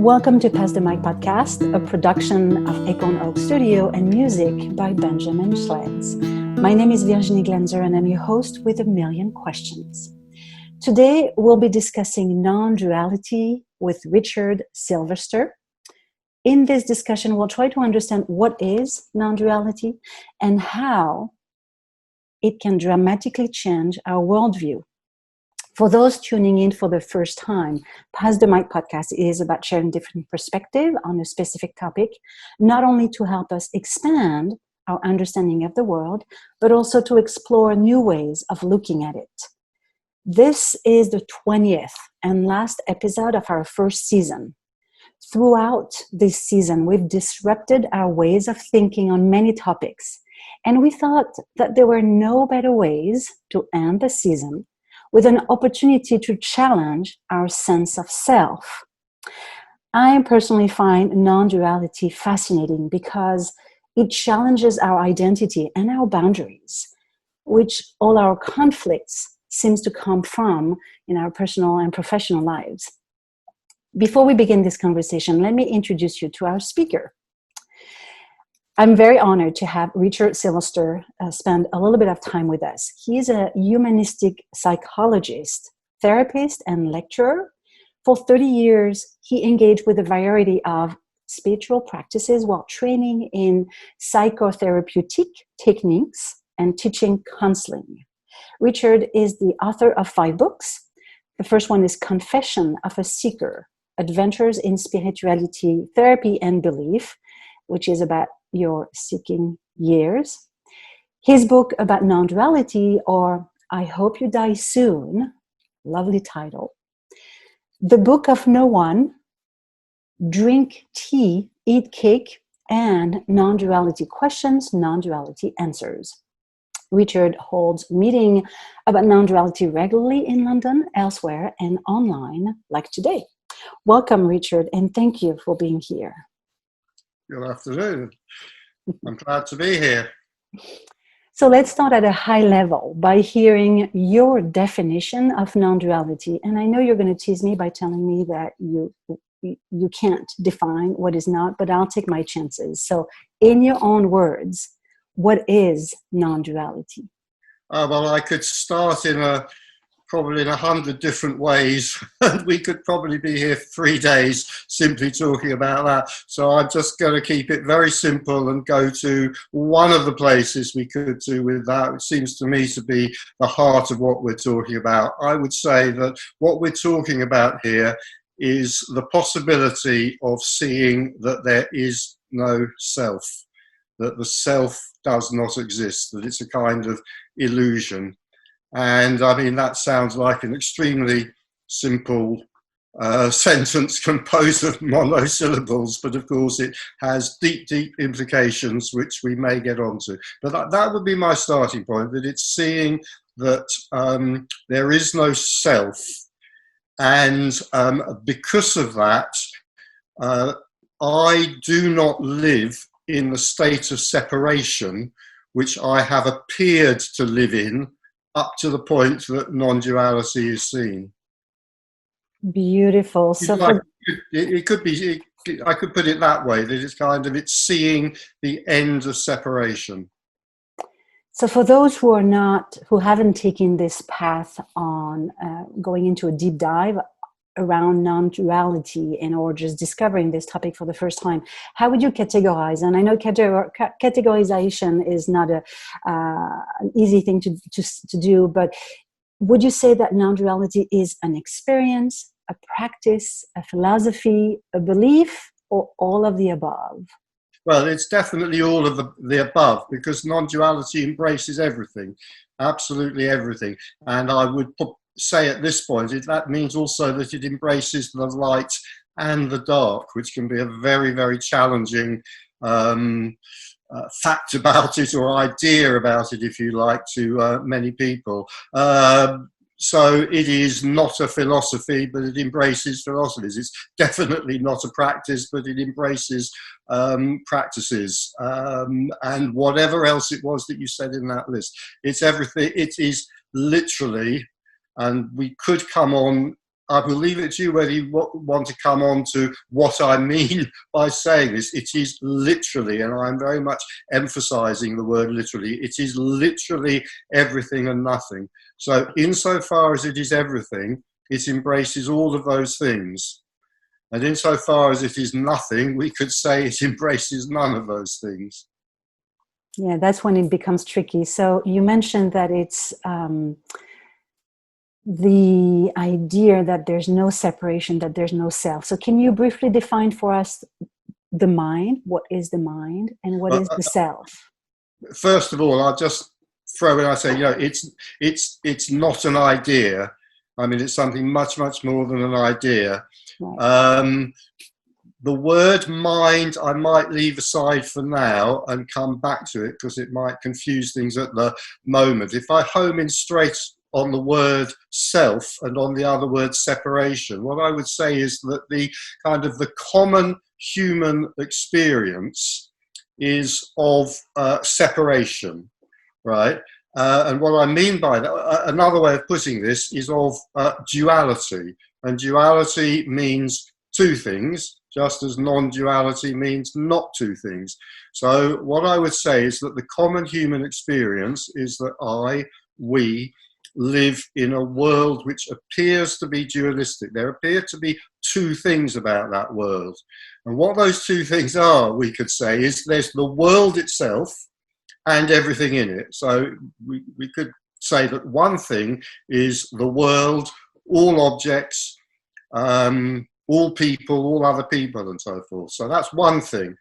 Welcome to Pass the Mic podcast, a production of Acorn Oak Studio and music by Benjamin Schlens. My name is Virginie Glanzer and I'm your host with a million questions. Today we'll be discussing non-duality with Richard Sylvester. In this discussion, we'll try to understand what is non-duality and how it can dramatically change our worldview. For those tuning in for the first time, Pass the Mic podcast is about sharing different perspectives on a specific topic, not only to help us expand our understanding of the world, but also to explore new ways of looking at it. This is the 20th and last episode of our first season. Throughout this season, we've disrupted our ways of thinking on many topics, and we thought that there were no better ways to end the season with an opportunity to challenge our sense of self. I personally find non-duality fascinating because it challenges our identity and our boundaries, which all our conflicts seems to come from in our personal and professional lives. Before we begin this conversation, let me introduce you to our speaker. I'm very honored to have Richard Sylvester spend a little bit of time with us. He is a humanistic psychologist, therapist, and lecturer. For 30 years, he engaged with a variety of spiritual practices while training in psychotherapeutic techniques and teaching counseling. Richard is the author of 5 books. The first one is Confession of a Seeker, Adventures in Spirituality, Therapy, and Belief, which is about your seeking years. His book about non-duality, or I Hope You Die Soon, lovely title. The Book of No One, Drink Tea, Eat Cake, and Non-Duality Questions, Non-Duality Answers. Richard holds meetings about non-duality regularly in London, elsewhere, and online, like today. Welcome, Richard, and thank you for being here. Good afternoon. I'm glad to be here. So let's start at a high level by hearing your definition of non-duality. And I know you're going to tease me by telling me that you can't define what is not, but I'll take my chances. So in your own words, what is non-duality? Well, I could start probably in 100 different ways, and we could probably be here 3 days simply talking about that. So I'm just going to keep it very simple and go to one of the places we could do with that, which seems to me to be the heart of what we're talking about. I would say that what we're talking about here is the possibility of seeing that there is no self, that the self does not exist, that it's a kind of illusion. And I mean, that sounds like an extremely simple sentence composed of monosyllables, but of course it has deep, deep implications, which we may get onto. But that would be my starting point, that it's seeing that there is no self. And because of that, I do not live in the state of separation, which I have appeared to live in, up to the point that non-duality is seen. Beautiful. So it could be, I could put it that way, that it's seeing the end of separation. So for those who haven't taken this path on going into a deep dive around non-duality or just discovering this topic for the first time, how would you categorize? And I know categorization is not an easy thing to do, but would you say that non-duality is an experience, a practice, a philosophy, a belief, or all of the above? Well, it's definitely all of the above, because non-duality embraces everything, absolutely everything. And I would say at this point, that means also that it embraces the light and the dark, which can be a very, very challenging fact about it, or idea about it, if you like, to many people. So it is not a philosophy, but it embraces philosophies. It's definitely not a practice, but it embraces practices and whatever else it was that you said in that list. It's everything. It is literally, and we could come on I will leave it to you whether you want to come on to what I mean by saying this. It is literally, and I'm very much emphasizing the word literally, it is literally everything and nothing. So insofar as it is everything, it embraces all of those things. And insofar as it is nothing, we could say it embraces none of those things. Yeah, that's when it becomes tricky. So you mentioned that it's the idea that there's no separation, that there's no self. So can you briefly define for us the mind? What is the mind and what is the self? First of all, I'll just throw in, I say, it's not an idea. I mean, it's something much, much more than an idea. Right. The word mind I might leave aside for now and come back to it because it might confuse things at the moment. If I home in straight on the word self and on the other word separation, what I would say is that the kind of the common human experience is of separation, right? And what I mean by that, another way of putting this is of duality. And duality means two things, just as non-duality means not two things. So what I would say is that the common human experience is that we live in a world which appears to be dualistic. There appear to be two things about that world. And what those two things are, we could say, is there's the world itself and everything in it. So we could say that one thing is the world, all objects, all people, all other people, and so forth. So that's one thing.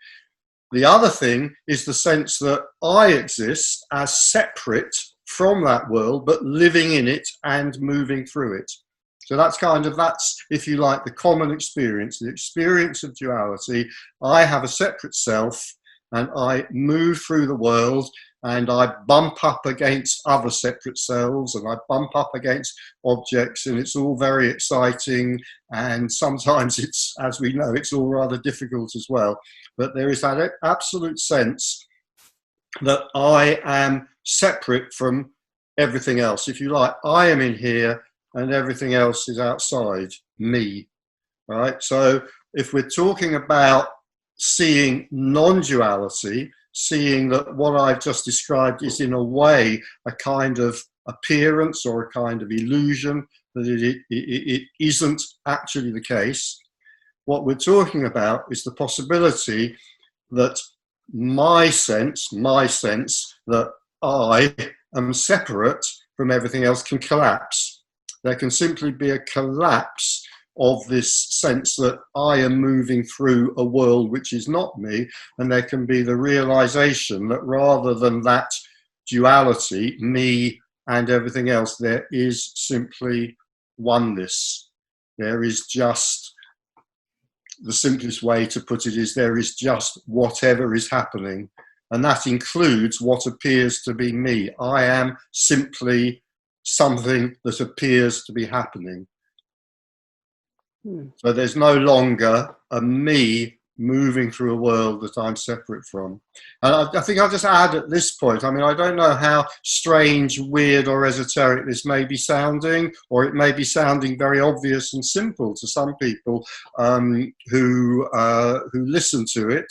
The other thing is the sense that I exist as separate from that world, but living in it and moving through it. So that's, if you like, the common experience, the experience of duality. I have a separate self and I move through the world and I bump up against other separate selves and I bump up against objects, and it's all very exciting, and sometimes it's, as we know, it's all rather difficult as well. But there is that absolute sense that I am separate from everything else. If you like, I am in here and everything else is outside me, right? So if we're talking about seeing non-duality, seeing that what I've just described is in a way a kind of appearance or a kind of illusion, that it isn't actually the case. What we're talking about is the possibility that my sense that I am separate from everything else can collapse. There can simply be a collapse of this sense that I am moving through a world which is not me, and there can be the realization that rather than that duality, me and everything else, there is simply oneness. There is just, the simplest way to put it is, there is just whatever is happening, and that includes what appears to be me. I am simply something that appears to be happening. So there's no longer a me moving through a world that I'm separate from. And I think I'll just add at this point, I mean, I don't know how strange, weird or esoteric this may be sounding, or it may be sounding very obvious and simple to some people who listen to it.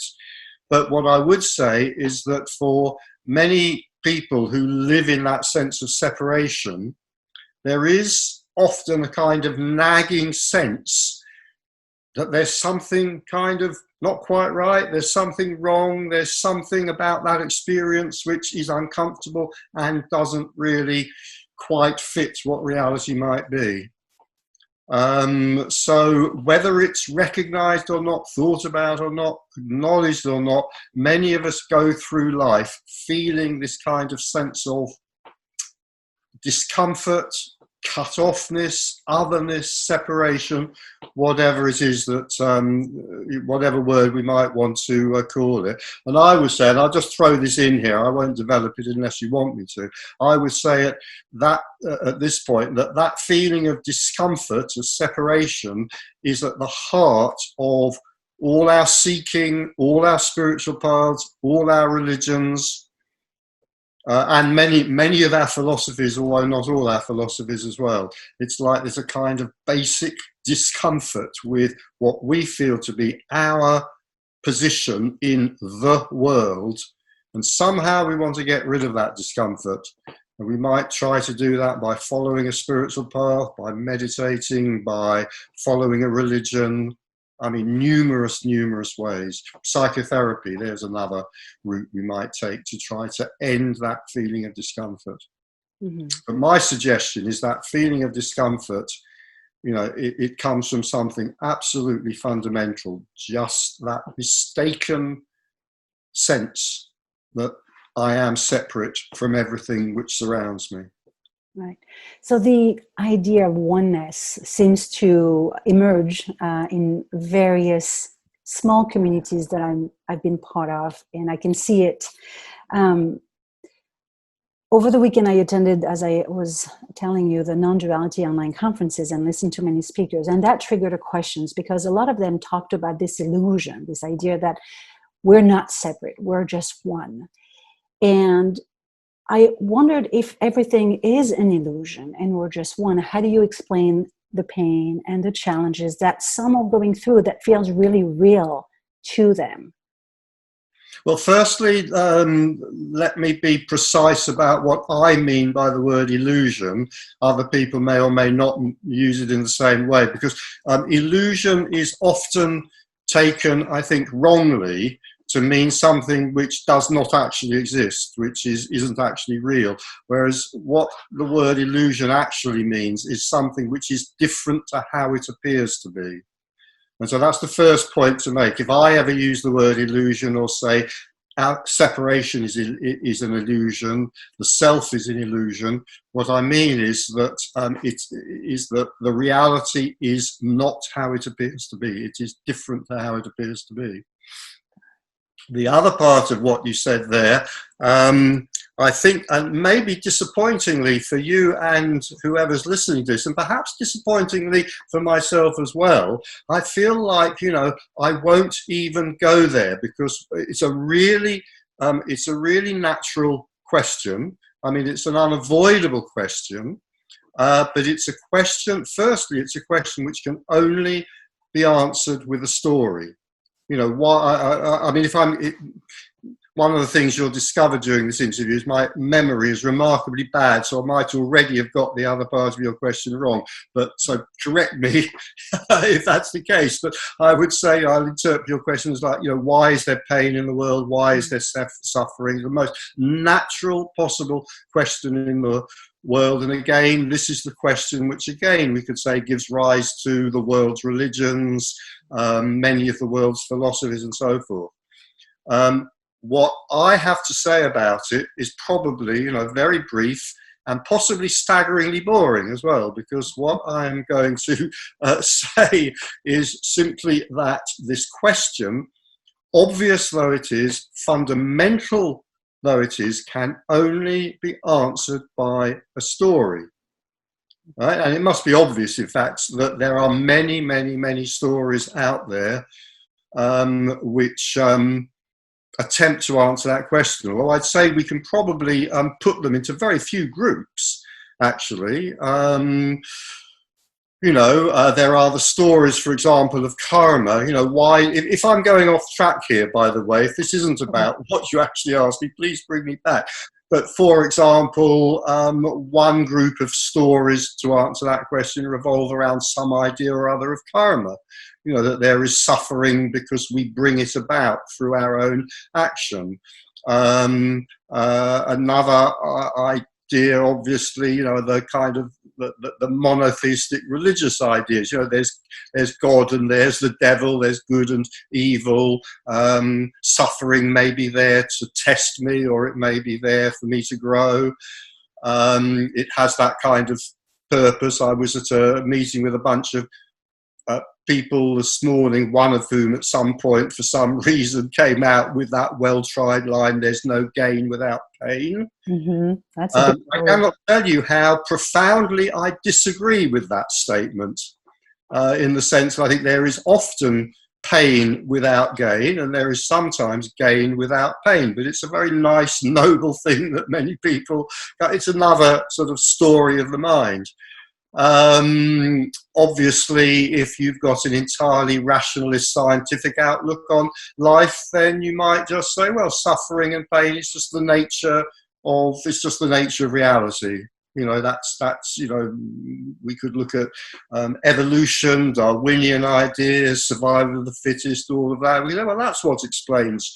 But what I would say is that for many people who live in that sense of separation, there is often a kind of nagging sense that there's something kind of not quite right, there's something wrong, there's something about that experience which is uncomfortable and doesn't really quite fit what reality might be. So whether it's recognized or not, thought about or not, acknowledged or not, many of us go through life feeling this kind of sense of discomfort, cut-offness, otherness, separation, whatever it is that, whatever word we might want to call it. And I would say, and I'll just throw this in here, I won't develop it unless you want me to, I would say at this point that feeling of discomfort, of separation, is at the heart of all our seeking, all our spiritual paths, all our religions, and many of our philosophies, although not all our philosophies as well. It's like there's a kind of basic discomfort with what we feel to be our position in the world, and somehow we want to get rid of that discomfort. And we might try to do that by following a spiritual path, by meditating, by following a religion. I mean, numerous ways. Psychotherapy, there's another route we might take to try to end that feeling of discomfort. Mm-hmm. But my suggestion is that feeling of discomfort, you know, it comes from something absolutely fundamental, just that mistaken sense that I am separate from everything which surrounds me. Right. So the idea of oneness seems to emerge in various small communities that I've been part of, and I can see it. Over the weekend, I attended, as I was telling you, the Non-Duality online conferences and listened to many speakers, and that triggered questions because a lot of them talked about this illusion, this idea that we're not separate, we're just one. And I wondered if everything is an illusion and we're just one. How do you explain the pain and the challenges that some are going through that feels really real to them? Well, firstly, let me be precise about what I mean by the word illusion. Other people may or may not use it in the same way, because illusion is often taken, I think, wrongly to mean something which does not actually exist, which isn't actually real. Whereas what the word illusion actually means is something which is different to how it appears to be. And so that's the first point to make. If I ever use the word illusion or say our separation is an illusion, the self is an illusion, what I mean is that the reality is not how it appears to be. It is different to how it appears to be. The other part of what you said there, I think, and maybe disappointingly for you and whoever's listening to this, and perhaps disappointingly for myself as well, I feel like, you know, I won't even go there because it's a really natural question. I mean, it's an unavoidable question, but it's a question, firstly, it's a question which can only be answered with a story. You know, why? I mean, one of the things you'll discover during this interview is my memory is remarkably bad, so I might already have got the other part of your question wrong. But so correct me if that's the case. But I would say I'll interpret your questions like, you know, why is there pain in the world? Why is there suffering? The most natural possible question in the world. And again, this is the question which, again, we could say gives rise to the world's religions, many of the world's philosophies and so forth. What I have to say about it is probably, you know, very brief and possibly staggeringly boring as well, because what I'm going to say is simply that this question, obvious though it is, fundamental though it is, can only be answered by a story. Right? And it must be obvious, in fact, that there are many stories out there which attempt to answer that question. Well, I'd say we can probably put them into very few groups, actually. You know, there are the stories, for example, of karma. You know, why, if I'm going off track here, by the way, if this isn't about what you actually asked me, please bring me back. But for example, one group of stories to answer that question revolve around some idea or other of karma. You know, that there is suffering because we bring it about through our own action. Another idea, obviously, you know, the kind of the monotheistic religious ideas. You know, there's God and there's the devil, there's good and evil. Suffering may be there to test me, or it may be there for me to grow. It has that kind of purpose. I was at a meeting with a bunch of people this morning, one of whom at some point, for some reason, came out with that well-tried line, there's no gain without pain. Mm-hmm. That's I cannot tell you how profoundly I disagree with that statement, in the sense that I think there is often pain without gain, and there is sometimes gain without pain. But it's a very nice, noble thing that many people, it's another sort of story of the mind. Obviously, if you've got an entirely rationalist scientific outlook on life, then you might just say, well, suffering and pain is just the nature of reality. You know, that's you know, we could look at evolution, Darwinian ideas, survival of the fittest, all of that. We know, well, that's what explains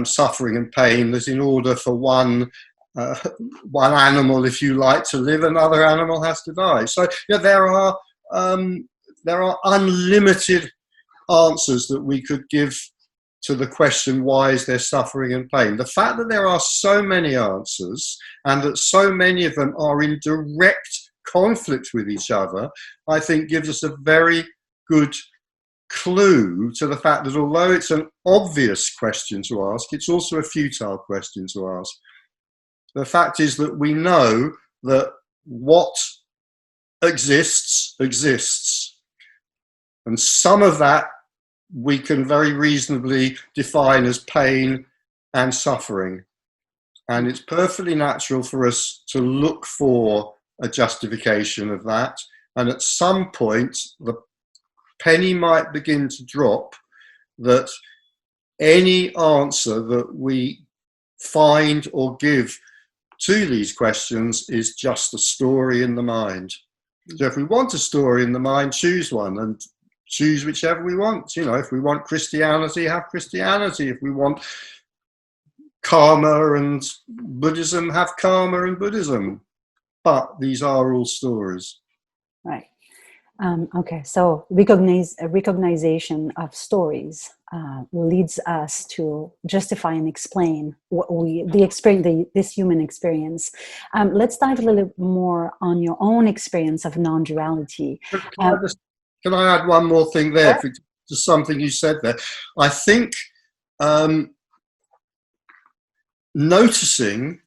suffering and pain. That in order for one animal, if you like, to live, another animal has to die. So you know, there are unlimited answers that we could give to the question, why is there suffering and pain? The fact that there are so many answers and that so many of them are in direct conflict with each other, I think gives us a very good clue to the fact that although it's an obvious question to ask, it's also a futile question to ask. The fact is that we know that what exists, exists. And some of that we can very reasonably define as pain and suffering. And it's perfectly natural for us to look for a justification of that. And at some point, the penny might begin to drop that any answer that we find or give to these questions is just a story in the mind. So if we want a story in the mind, choose one and choose whichever we want. You know, if we want Christianity, have Christianity. If we want karma and Buddhism, have karma and Buddhism. But these are all stories. Right. Okay, so recognition of stories leads us to justify and explain what this human experience. Let's dive a little more on your own experience of non-duality. Can I add one more thing there? Sure. To something you said there. I think noticing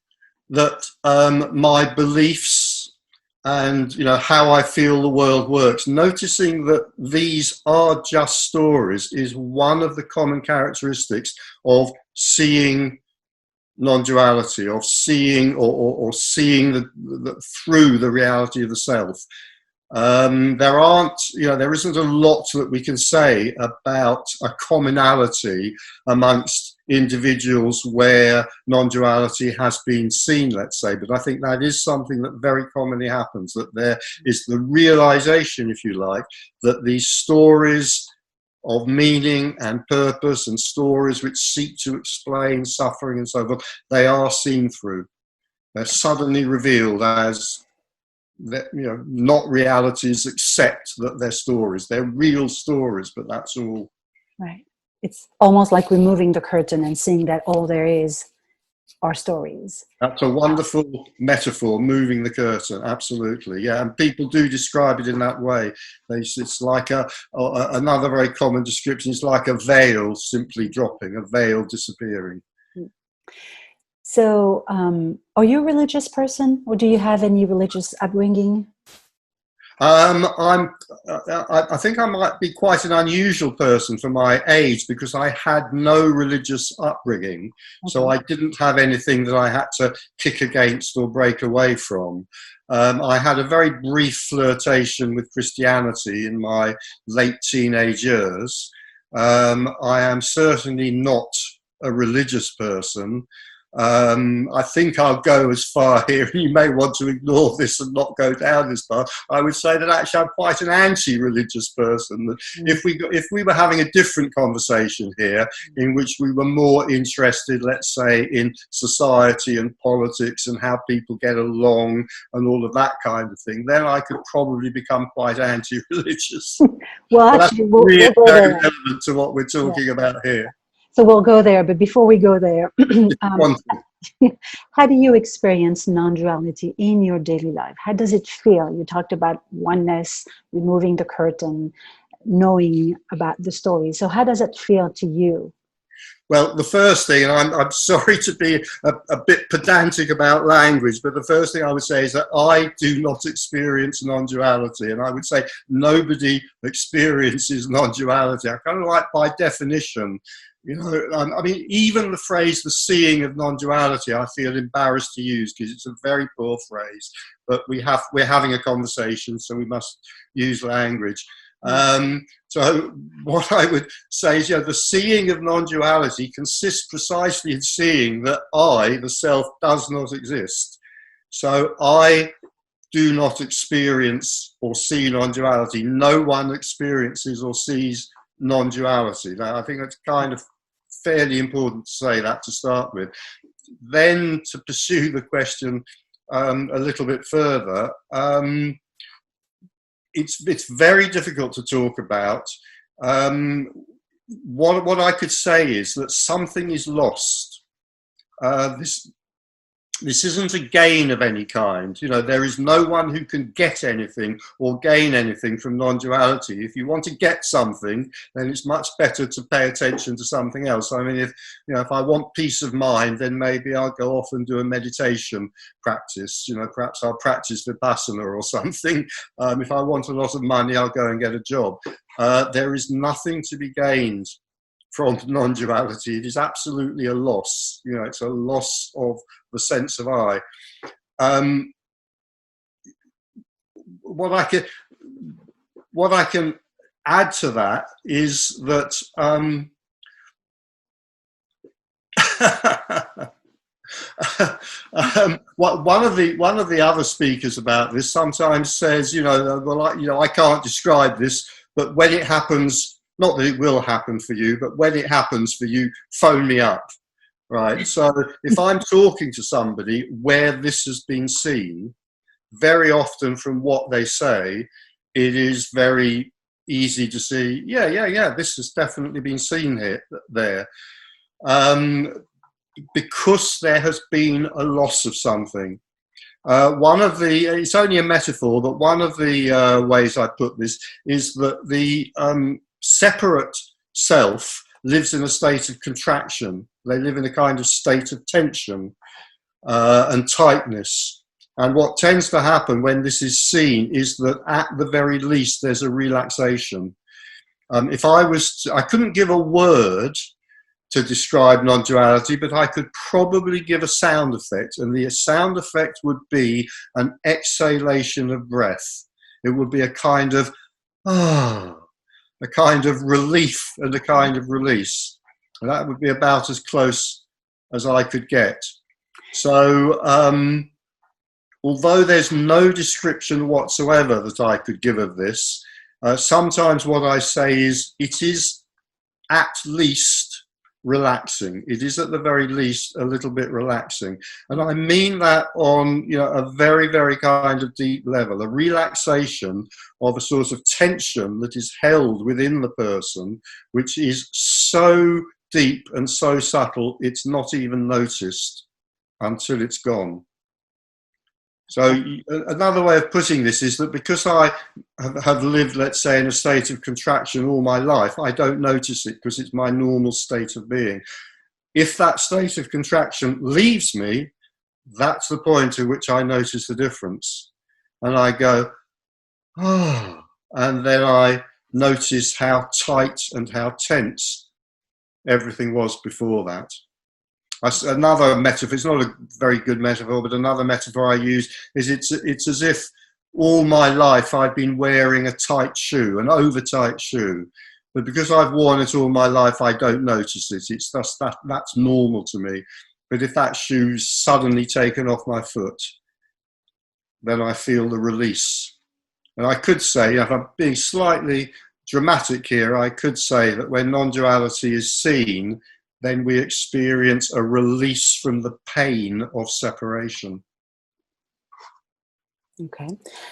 that my beliefs and, you know, how I feel the world works, noticing that these are just stories is one of the common characteristics of seeing non-duality, of seeing or seeing through the reality of the self. There isn't a lot that we can say about a commonality amongst individuals where non-duality has been seen, let's say, but I think that is something that very commonly happens, that there is the realization, if you like, that these stories of meaning and purpose and stories which seek to explain suffering and so forth, they are seen through. They're suddenly revealed as not realities, except that they're stories. They're real stories, but that's all. Right. It's almost like removing the curtain and seeing that all there is are stories. That's a wonderful metaphor, moving the curtain. Absolutely, yeah. And people do describe it in that way. It's like another very common description. It's like a veil simply dropping, a veil disappearing. So, are you a religious person, or do you have any religious upbringing? I think I might be quite an unusual person for my age because I had no religious upbringing. Okay. So I didn't have anything that I had to kick against or break away from. I had a very brief flirtation with Christianity in my late teenage years. I am certainly not a religious person. I think I'll go as far here, and you may want to ignore this and not go down this path. I would say that actually I'm quite an anti-religious person. That if we were having a different conversation here, in which we were more interested, let's say, in society and politics and how people get along and all of that kind of thing, then I could probably become quite anti-religious. Well, actually, we'll go very there. relevant to what we're talking about here. So we'll go there, but before we go there, how do you experience non-duality in your daily life? How does it feel? You talked about oneness, removing the curtain, knowing about the story. So how does it feel to you? Well, the first thing, and I'm sorry to be a bit pedantic about language, but the first thing I would say is that I do not experience non-duality, and I would say nobody experiences non-duality. I kind of like, by definition, you know, I mean, even the phrase "the seeing of non-duality," I feel embarrassed to use because it's a very poor phrase. But we're having a conversation, so we must use language. So what I would say is, the seeing of non-duality consists precisely in seeing that I, the self, does not exist. So I do not experience or see non-duality. No one experiences or sees non-duality. Now, I think that's kind of fairly important to say that to start with. Then to pursue the question a little bit further, it's very difficult to talk about. What I could say is that something is lost. This isn't a gain of any kind. There is no one who can get anything or gain anything from non-duality. If you want to get something, then it's much better to pay attention to something else. I mean, if I want peace of mind, then maybe I'll go off and do a meditation practice. Perhaps I'll practice Vipassana or something. If I want a lot of money, I'll go and get a job. There is nothing to be gained from non-duality. It is absolutely a loss. It's a loss of the sense of I. What I can add to that is that one of the other speakers about this sometimes says, I can't describe this, but when it happens. Not that it will happen for you, but when it happens for you, phone me up, right? So if I'm talking to somebody where this has been seen, very often from what they say, it is very easy to see, this has definitely been seen there. Because there has been a loss of something. It's only a metaphor, but one of the ways I put this is that the separate self lives in a state of contraction. They live in a kind of state of tension and tightness. And what tends to happen when this is seen is that at the very least there's a relaxation. I couldn't give a word to describe non-duality, but I could probably give a sound effect, and the sound effect would be an exhalation of breath. It would be a kind of a kind of relief and a kind of release. And that would be about as close as I could get. So, although there's no description whatsoever that I could give of this, sometimes what I say is it is at least relaxing. It is at the very least a little bit relaxing. And I mean that on a very, very kind of deep level, a relaxation of a sort of tension that is held within the person, which is so deep and so subtle, it's not even noticed until it's gone. So another way of putting this is that because I have lived, let's say, in a state of contraction all my life, I don't notice it because it's my normal state of being. If that state of contraction leaves me, that's the point at which I notice the difference. And I go, and then I notice how tight and how tense everything was before that. Another metaphor, it's not a very good metaphor, but another metaphor I use is it's as if all my life I've been wearing a tight shoe, an over-tight shoe. But because I've worn it all my life, I don't notice it. It's just that's normal to me. But if that shoe's suddenly taken off my foot, then I feel the release. And I could say, if I'm being slightly dramatic here, I could say that when non-duality is seen, then we experience a release from the pain of separation. Okay,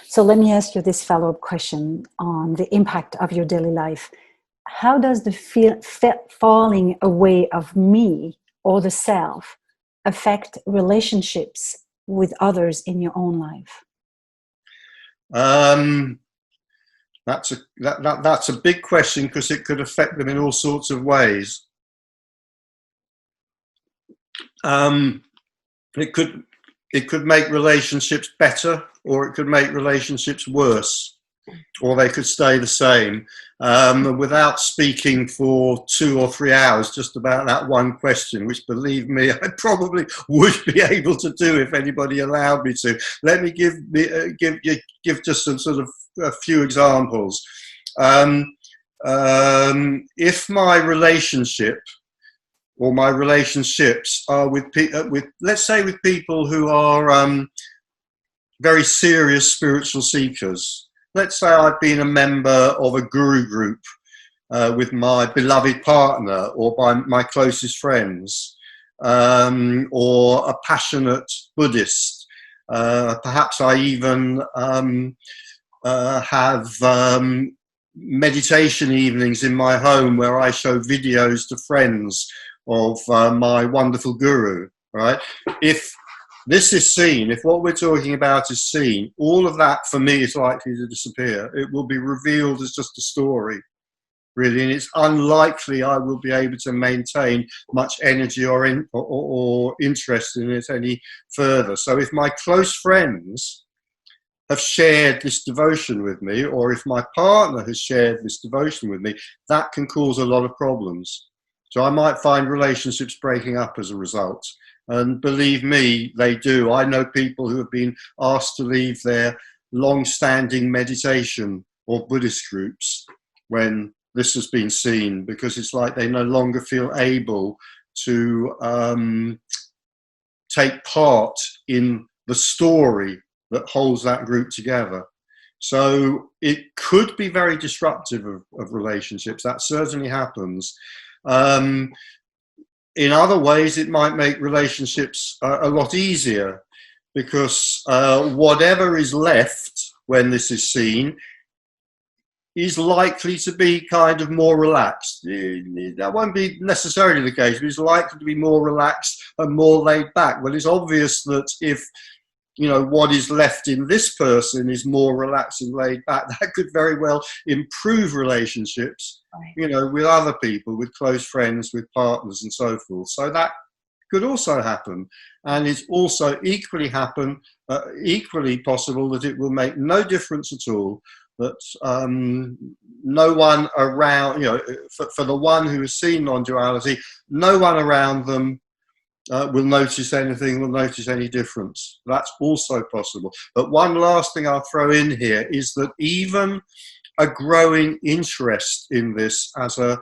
so let me ask you this follow-up question on the impact of your daily life. How does the falling away of me or the self affect relationships with others in your own life? That's a big question because it could affect them in all sorts of ways. Um, it could make relationships better, or it could make relationships worse, or they could stay the same. Without speaking for 2 or 3 hours just about that one question, which, believe me, I probably would be able to do if anybody allowed me to. Let me give just some sort of a few examples. If my relationship or my relationships are with let's say with people who are very serious spiritual seekers. Let's say I've been a member of a guru group with my beloved partner or by my closest friends, or a passionate Buddhist. Perhaps I even have meditation evenings in my home where I show videos to friends of my wonderful guru, right? If this is seen, if what we're talking about is seen, all of that for me is likely to disappear. It will be revealed as just a story, really, and it's unlikely I will be able to maintain much energy or interest in it any further. So if my close friends have shared this devotion with me, or if my partner has shared this devotion with me, that can cause a lot of problems. So I might find relationships breaking up as a result. And believe me, they do. I know people who have been asked to leave their long-standing meditation or Buddhist groups when this has been seen, because it's like they no longer feel able to take part in the story that holds that group together. So it could be very disruptive of relationships. That certainly happens. In other ways, it might make relationships a lot easier, because whatever is left when this is seen is likely to be kind of more relaxed. That won't be necessarily the case, but it's likely to be more relaxed and more laid back. Well, it's obvious that if what is left in this person is more relaxed and laid back, that could very well improve relationships, right, with other people, with close friends, with partners and so forth. So that could also happen. And it's also equally possible that it will make no difference at all, that no one around, for the one who has seen non-duality, no one around them will notice any difference. That's also possible. But one last thing I'll throw in here is that even a growing interest in this as a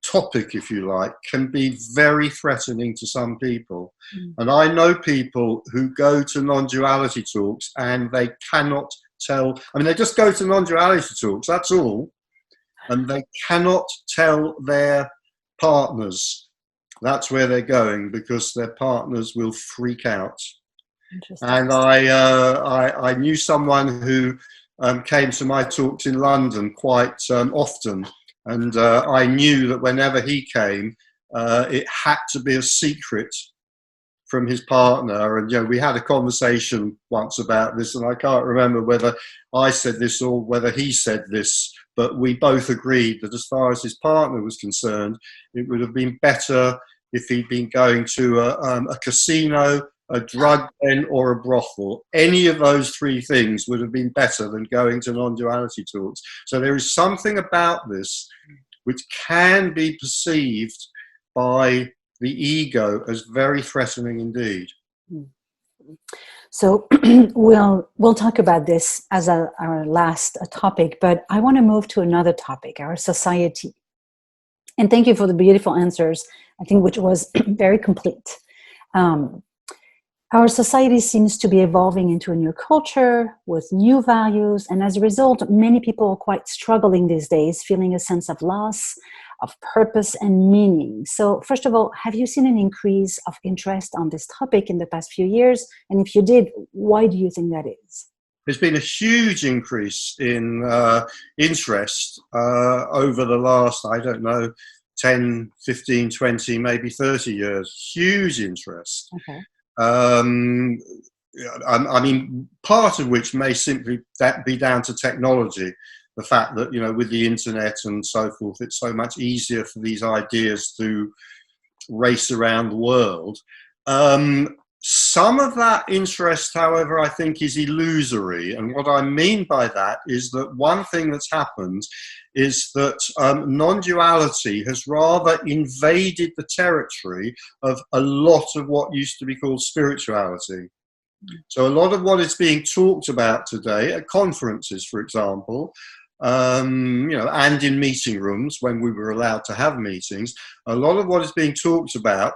topic, if you like, can be very threatening to some people. And I know people who go to non-duality talks and they cannot tell, they just go to non-duality talks, that's all, and they cannot tell their partners that's where they're going, because their partners will freak out. And I knew someone who came to my talks in London quite often, and I knew that whenever he came, it had to be a secret from his partner. And we had a conversation once about this, and I can't remember whether I said this or whether he said this, but we both agreed that as far as his partner was concerned, it would have been better if he'd been going to a casino, a drug den, or a brothel. Any of those three things would have been better than going to non-duality talks. So there is something about this which can be perceived by the ego as very threatening indeed. So we'll talk about this as our last topic, but I want to move to another topic, our society. And thank you for the beautiful answers, I think, which was very complete. Our society seems to be evolving into a new culture with new values, and as a result, many people are quite struggling these days, feeling a sense of loss, of purpose and meaning. So first of all, have you seen an increase of interest on this topic in the past few years? And if you did, why do you think that is? There's been a huge increase in interest over the last, 10, 15, 20, maybe 30 years. Huge interest. Okay. Part of which may simply be down to technology. The fact that, with the internet and so forth, it's so much easier for these ideas to race around the world. Some of that interest, however, I think is illusory. And what I mean by that is that one thing that's happened is that non-duality has rather invaded the territory of a lot of what used to be called spirituality. So a lot of what is being talked about today at conferences, for example, and in meeting rooms when we were allowed to have meetings, a lot of what is being talked about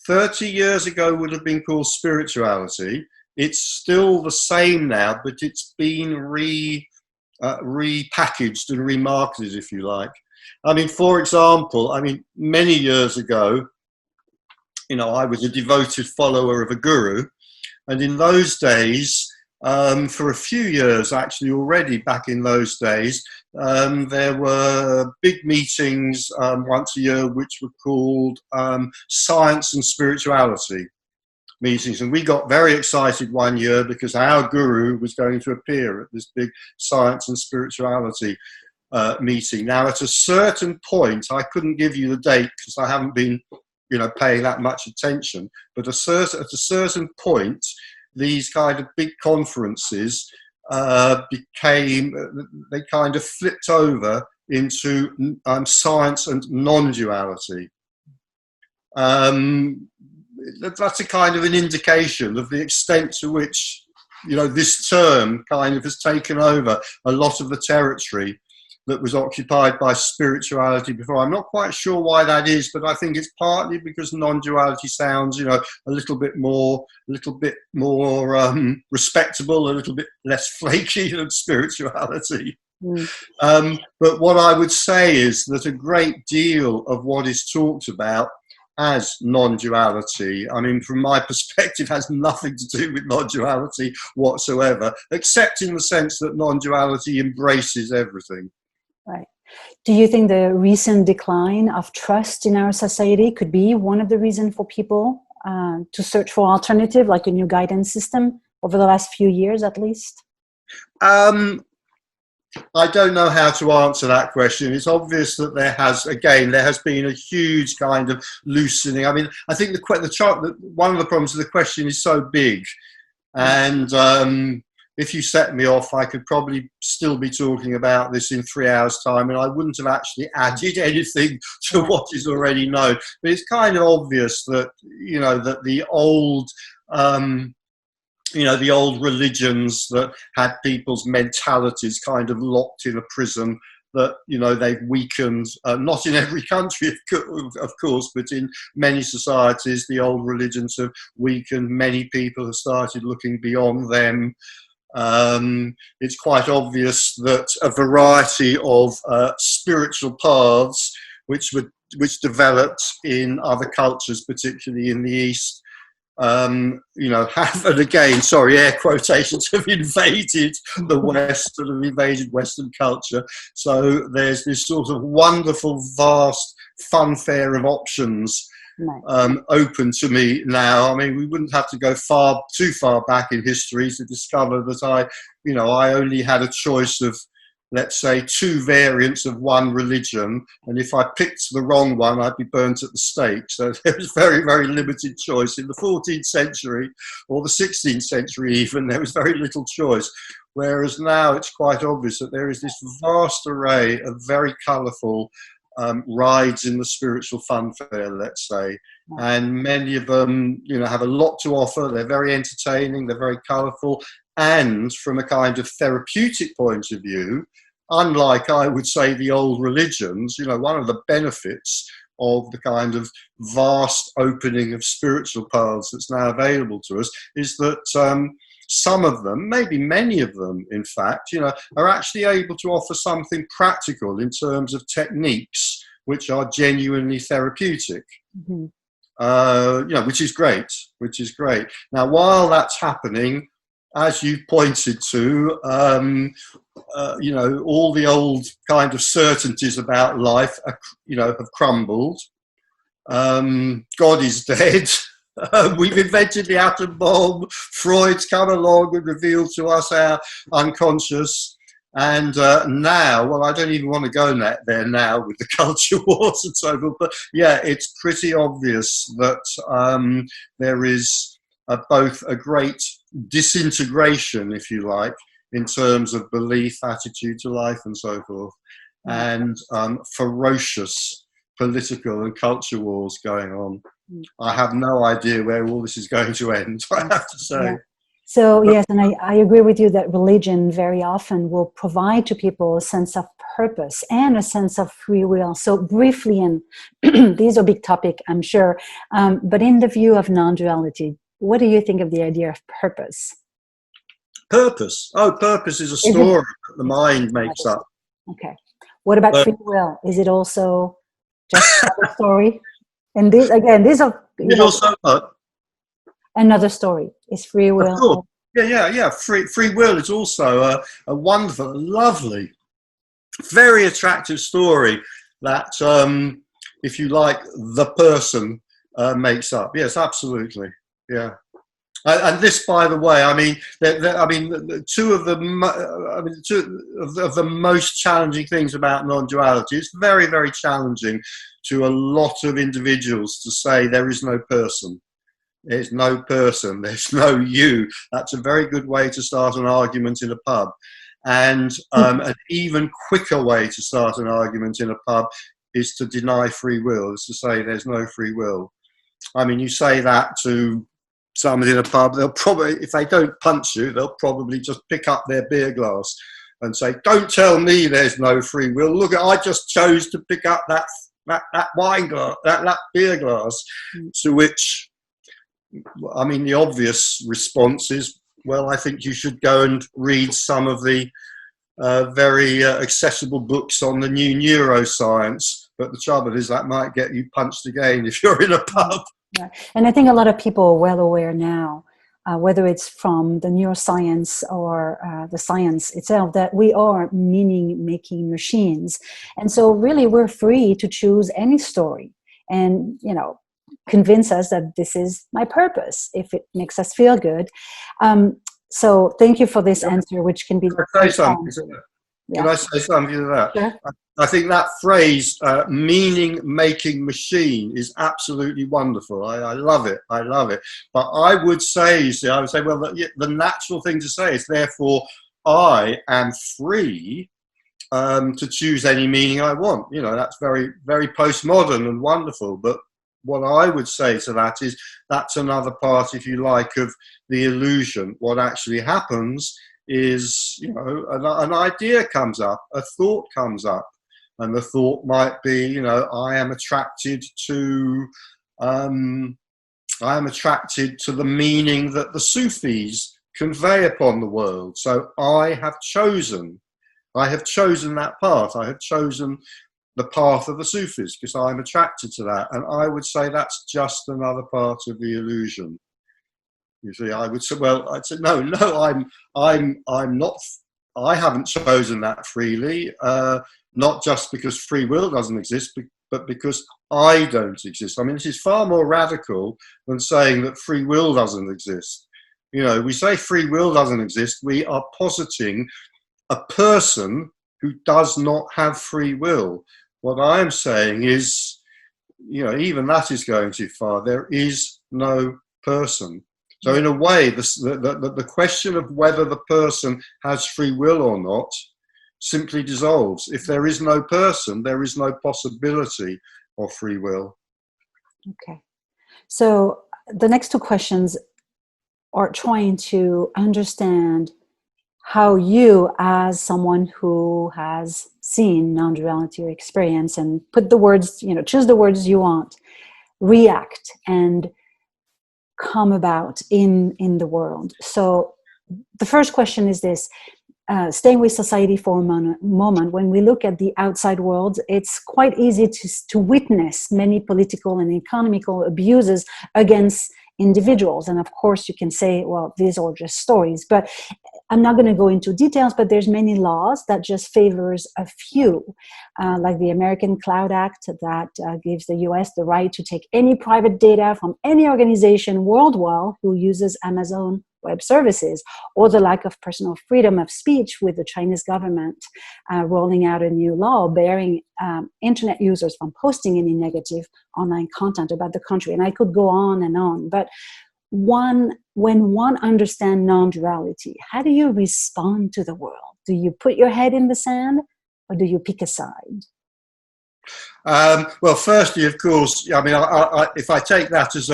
30 years ago would have been called spirituality. It's still the same now, but it's been repackaged and remarketed, if you like. I mean, for example, many years ago, I was a devoted follower of a guru. And in those days, for a few years, actually already back in those days, there were big meetings once a year which were called science and spirituality meetings. And we got very excited one year because our guru was going to appear at this big science and spirituality meeting. Now, at a certain point, I couldn't give you the date because I haven't been paying that much attention, but at a certain point, these kind of big conferences they kind of flipped over into science and non-duality. That's a kind of an indication of the extent to which, this term kind of has taken over a lot of the territory that was occupied by spirituality before. I'm not quite sure why that is, but I think it's partly because non-duality sounds, a little bit more respectable, a little bit less flaky than spirituality. But what I would say is that a great deal of what is talked about as non-duality, from my perspective, has nothing to do with non-duality whatsoever, except in the sense that non-duality embraces everything. Right. Do you think the recent decline of trust in our society could be one of the reasons for people to search for alternative, like a new guidance system over the last few years, at least? I don't know how to answer that question. It's obvious that there has been a huge kind of loosening. I think one of the problems of the question is so big, and if you set me off, I could probably still be talking about this in 3 hours' time, and I wouldn't have actually added anything to what is already known. But it's kind of obvious that, that the old religions that had people's mentalities kind of locked in a prison, that, they've weakened, not in every country, of course, but in many societies, the old religions have weakened. Many people have started looking beyond them. It's quite obvious that a variety of spiritual paths which developed in other cultures, particularly in the East, have, and again, air quotations, have invaded the West and have invaded Western culture. So there's this sort of wonderful, vast funfair of options open to me now. We wouldn't have to go too far back in history to discover that I only had a choice of, let's say, 2 variants of one religion, and if I picked the wrong one, I'd be burnt at the stake. So there was very, very limited choice. In the 14th century, or the 16th century even, there was very little choice. Whereas now it's quite obvious that there is this vast array of very colourful rides in the spiritual funfair, let's say, and many of them, have a lot to offer. They're very entertaining, they're very colourful, and from a kind of therapeutic point of view, unlike, I would say, the old religions, one of the benefits of the kind of vast opening of spiritual paths that's now available to us is that some of them, maybe many of them, in fact, are actually able to offer something practical in terms of techniques which are genuinely therapeutic. Which is great. Now, while that's happening, as you pointed to, all the old kind of certainties about life, have crumbled. God is dead. We've invented the atom bomb. Freud's come along and revealed to us our unconscious. And now, well, I don't even want to go there now with the culture wars and so forth, but yeah, it's pretty obvious that there is both a great disintegration, if you like, in terms of belief, attitude to life and so forth, and ferocious political and culture wars going on. I have no idea where all this is going to end, I have to say. Yeah. So yes, and I agree with you that religion very often will provide to people a sense of purpose and a sense of free will. So briefly, and these are big topic, I'm sure, but in the view of non-duality, what do you think of the idea of purpose? Purpose? Oh, purpose is a story that the mind makes up. Okay. What about free will? Is it also just another story? And these are another story. Is free will? Of course. Yeah. Free will is also a wonderful, lovely, very attractive story that, if you like, the person makes up. Yes, absolutely. Yeah. And this, by the way, two of the most challenging things about non-duality. It's very, very challenging to a lot of individuals to say there is no person. There's no person. There's no you. That's a very good way to start an argument in a pub. And an even quicker way to start an argument in a pub is to deny free will, is to say there's no free will. I mean, you say that to somebody in a pub, they'll probably, if they don't punch you, they'll probably just pick up their beer glass and say, don't tell me there's no free will. Look, I just chose to pick up that wine glass, that beer glass. To which, I mean, the obvious response is, well, I think you should go and read some of the very accessible books on the new neuroscience. But the trouble is that might get you punched again if you're in a pub. Yeah. And I think a lot of people are well aware now, whether it's from the neuroscience or the science itself, that we are meaning-making machines. And so really we're free to choose any story and, convince us that this is my purpose, if it makes us feel good. So thank you for this answer, which can be... Can I say something to that? Sure. I think that phrase, meaning-making machine, is absolutely wonderful. I love it. I love it. But I would say, well, the natural thing to say is, therefore, I am free to choose any meaning I want. That's very, very postmodern and wonderful. But what I would say to that is, that's another part, if you like, of the illusion. What actually happens is, an idea comes up, a thought comes up. And the thought might be, I am attracted to the meaning that the Sufis convey upon the world. So I have chosen that path. I have chosen the path of the Sufis because I'm attracted to that. And I would say that's just another part of the illusion. You see, I would say, I'd say, no, I'm not. I haven't chosen that freely. Not just because free will doesn't exist, but because I don't exist. I mean, this is far more radical than saying that free will doesn't exist. We say free will doesn't exist. We are positing a person who does not have free will. What I'm saying is, even that is going too far. There is no person. So in a way, the question of whether the person has free will or not simply dissolves. If there is no person, there is no possibility of free will. Okay. So the next two questions are trying to understand how you, as someone who has seen non-duality or experience, and put the words, choose the words you want, react and come about in the world. So the first question is this. Staying with society for a moment, when we look at the outside world, it's quite easy to witness many political and economical abuses against individuals. And of course, you can say, well, these are just stories. But I'm not going to go into details, but there's many laws that just favors a few, like the American Cloud Act that gives the US the right to take any private data from any organization worldwide who uses Amazon web services, or the lack of personal freedom of speech with the Chinese government rolling out a new law barring internet users from posting any negative online content about the country. And I could go on and on. But when one understands non-duality, how do you respond to the world? Do you put your head in the sand, or do you pick a side? Well, firstly, of course, I mean, if I take that as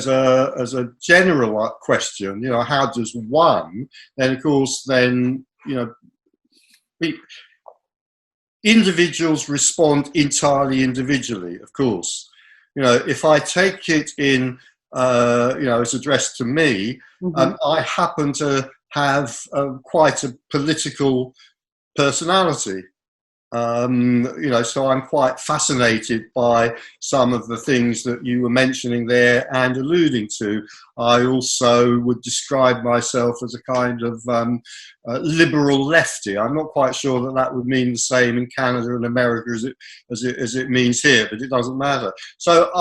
a general question, how does one? Then, of course, individuals respond entirely individually. Of course, if I take it in, it's addressed to me. Mm-hmm. I happen to have quite a political personality. So I'm quite fascinated by some of the things that you were mentioning there and alluding to. I also would describe myself as a kind of liberal lefty. I'm not quite sure that would mean the same in Canada and America as it means here, but it doesn't matter. So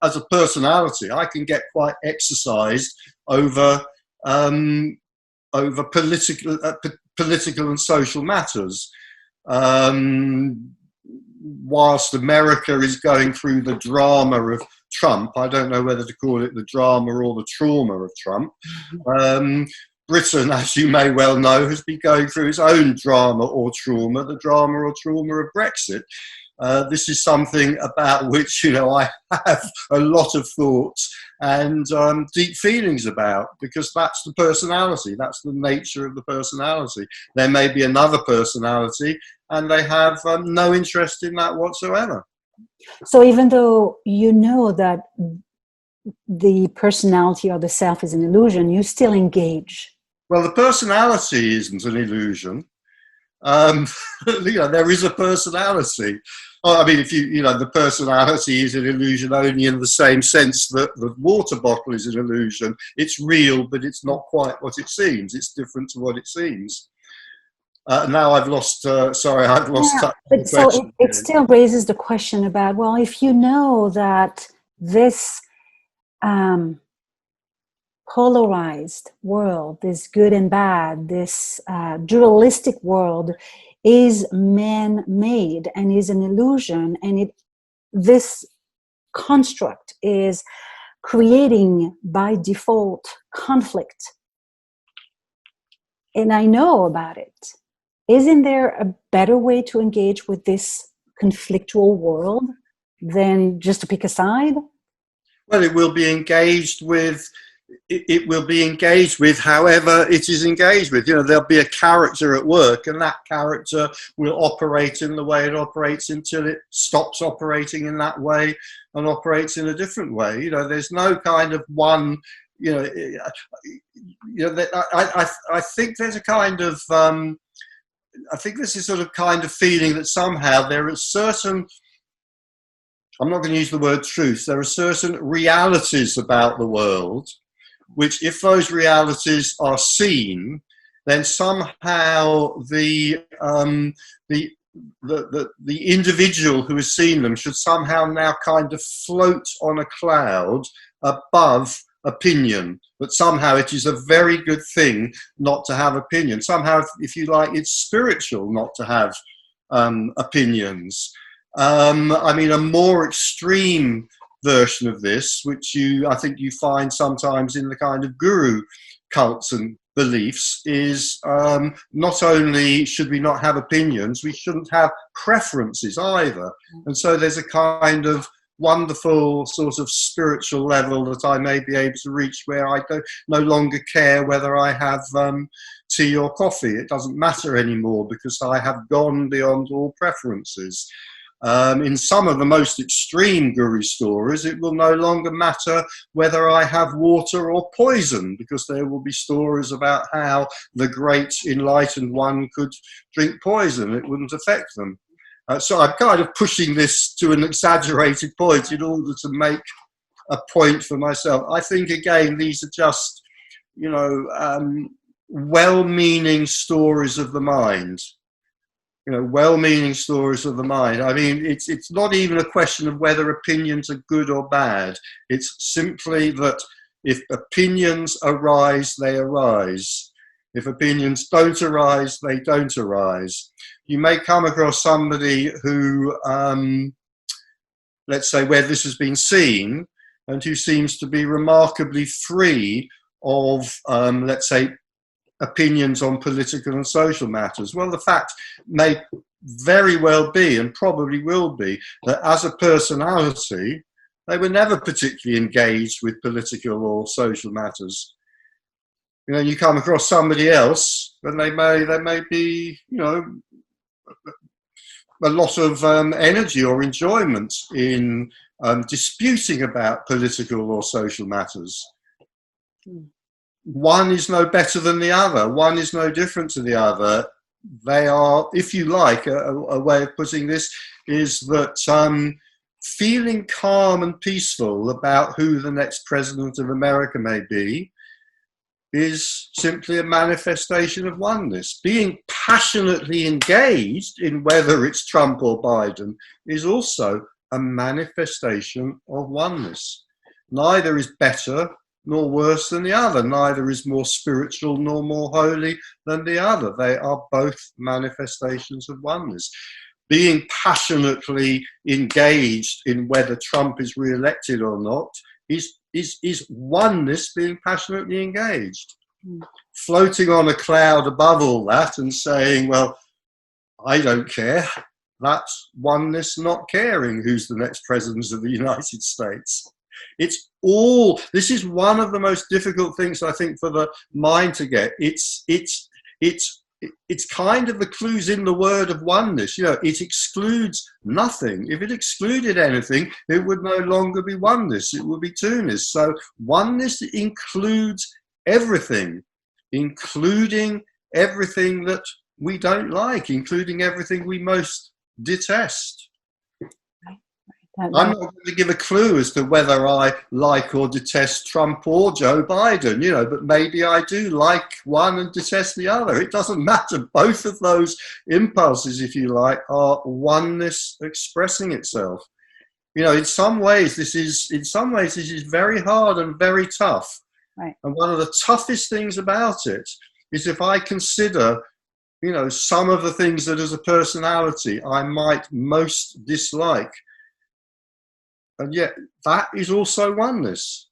as a personality, I can get quite exercised over political and social matters. Whilst America is going through the drama of Trump, I don't know whether to call it the drama or the trauma of Trump. Britain, as you may well know, has been going through its own drama or trauma, the drama or trauma of Brexit. This is something about which, I have a lot of thoughts and deep feelings about, because that's the personality, that's the nature of the personality. There may be another personality and they have no interest in that whatsoever. So even though you know that the personality or the self is an illusion, you still engage. Well, the personality isn't an illusion. There is a personality. I mean, if the personality is an illusion only in the same sense that the water bottle is an illusion. It's real, but it's not quite what it seems. It's different to what it seems. Now I've lost. I've lost touch. But so it still raises the question about, well, if you know that this polarized world, this good and bad, this dualistic world is man-made and is an illusion, and this construct is creating by default conflict, and I know about it, isn't there a better way to engage with this conflictual world than just to pick a side? Well, it will be engaged with. It will be engaged with however it is engaged with. There'll be a character at work, and that character will operate in the way it operates until it stops operating in that way and operates in a different way. There's no kind of one. I think there's a kind of. I think there's this sort of kind of feeling that somehow there are certain. I'm not going to use the word truth. There are certain realities about the world, which, if those realities are seen, then somehow the individual who has seen them should somehow now kind of float on a cloud above opinion. But somehow it is a very good thing not to have opinion. Somehow, if you like, it's spiritual not to have opinions. I mean, a more extreme version of this, which I think you find sometimes in the kind of guru cults and beliefs, is not only should we not have opinions, we shouldn't have preferences either. And so there's a kind of wonderful sort of spiritual level that I may be able to reach where I no longer care whether I have tea or coffee. It doesn't matter anymore because I have gone beyond all preferences. In some of the most extreme guru stories, it will no longer matter whether I have water or poison, because there will be stories about how the great enlightened one could drink poison. It wouldn't affect them. So I'm kind of pushing this to an exaggerated point in order to make a point for myself. I think, again, these are just, well-meaning stories of the mind. Well-meaning stories of the mind. I mean, it's not even a question of whether opinions are good or bad. It's simply that If opinions arise, they arise. If opinions don't arise, they don't arise. You may come across somebody who, let's say, where this has been seen, and who seems to be remarkably free of, let's say, opinions on political and social matters. Well, the fact may very well be, and probably will be, that as a personality, they were never particularly engaged with political or social matters. You know, you come across somebody else, and they may be, you know, a lot of energy or enjoyment in disputing about political or social matters. One is no better than the other. One is no different to the other. They are, if you like, a way of putting this is that feeling calm and peaceful about who the next president of America may be is simply a manifestation of oneness. Being passionately engaged in whether it's Trump or Biden is also a manifestation of oneness. Neither is better nor worse than the other. Neither is more spiritual nor more holy than the other. They are both manifestations of oneness. Being passionately engaged in whether Trump is re-elected or not is oneness being passionately engaged. Floating on a cloud above all that and saying, well, I don't care, that's oneness not caring who's the next president of the United States. It's all, this is one of the most difficult things, I think, for the mind to get. It's kind of the clues in the word of oneness. You know, it excludes nothing. If it excluded anything, it would no longer be oneness. It would be two-ness. So oneness includes everything, including everything that we don't like, including everything we most detest. I'm not going to give a clue as to whether I like or detest Trump or Joe Biden, you know, but maybe I do like one and detest the other. It doesn't matter. Both of those impulses, if you like, are oneness expressing itself. You know, in some ways this is very hard and very tough. Right. And one of the toughest things about it is if I consider, you know, some of the things that as a personality I might most dislike. And yet that is also oneness.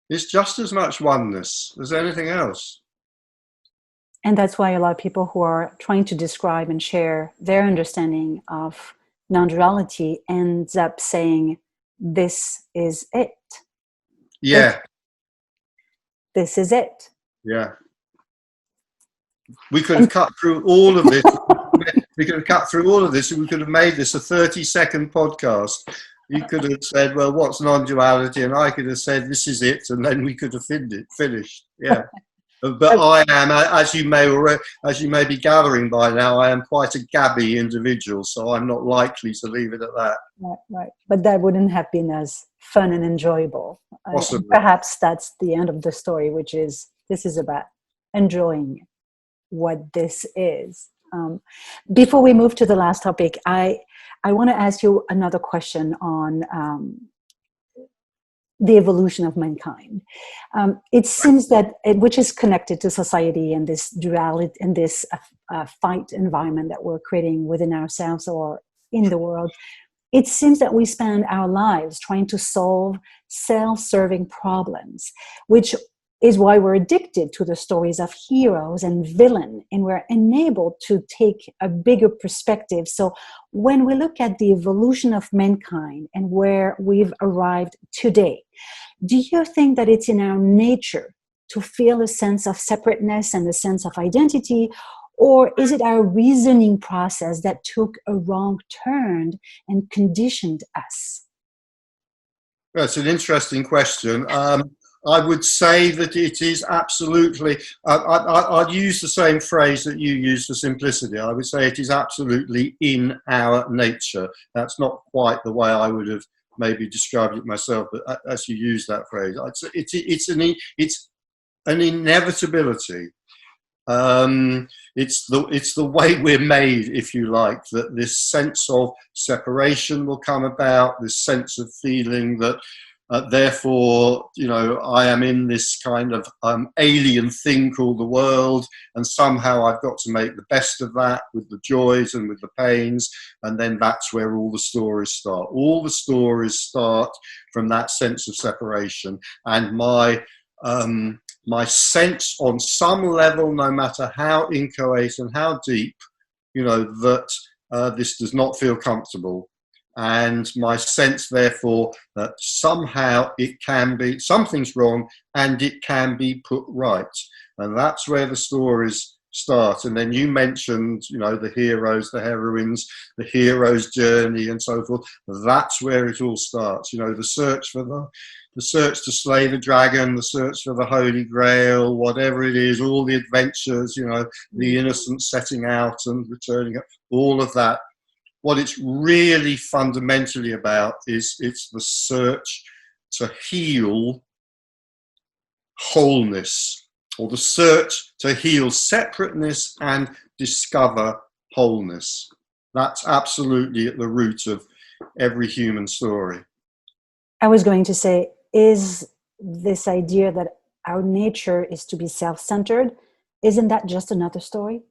It's just as much oneness as anything else. And that's why a lot of people who are trying to describe and share their understanding of non-duality ends up saying, this is it. Yeah. This is it. Yeah. We could have cut through all of this. We could have cut through all of this and we could have made this a 30-second podcast. You could have said, well, what's non-duality? And I could have said, this is it. And then we could have finished. Yeah. But I am, as you may be gathering by now, I am quite a gabby individual. So I'm not likely to leave it at that. Right. But that wouldn't have been as fun and enjoyable. Possibly. Perhaps that's the end of the story, which is, this is about enjoying what this is. Before we move to the last topic, I want to ask you another question on the evolution of mankind. It seems that, which is connected to society and this duality and this fight environment that we're creating within ourselves or in the world, it seems that we spend our lives trying to solve self-serving problems, which is why we're addicted to the stories of heroes and villain, and we're enabled to take a bigger perspective. So when we look at the evolution of mankind and where we've arrived today, do you think that it's in our nature to feel a sense of separateness and a sense of identity, or is it our reasoning process that took a wrong turn and conditioned us? That's an interesting question. I would say that it is absolutely, I'd use the same phrase that you use for simplicity. I would say it is absolutely in our nature. That's not quite the way I would have maybe described it myself, but as you use that phrase, I'd say it's an inevitability. It's the way we're made, if you like, that this sense of separation will come about, this sense of feeling that Therefore, I am in this kind of alien thing called the world, and somehow I've got to make the best of that with the joys and with the pains, and then that's where all the stories start. All the stories start from that sense of separation, and my sense on some level, no matter how inchoate and how deep, that this does not feel comfortable. And my sense, therefore, that somehow it can be, something's wrong and it can be put right. And that's where the stories start. And then you mentioned, the heroes, the heroines, the hero's journey and so forth. That's where it all starts. The search to slay the dragon, the search for the Holy Grail, whatever it is, all the adventures, the innocent setting out and returning, all of that. What it's really fundamentally about is it's the search to heal wholeness, or the search to heal separateness and discover wholeness. That's absolutely at the root of every human story. I was going to say, is this idea that our nature is to be self-centered, isn't that just another story?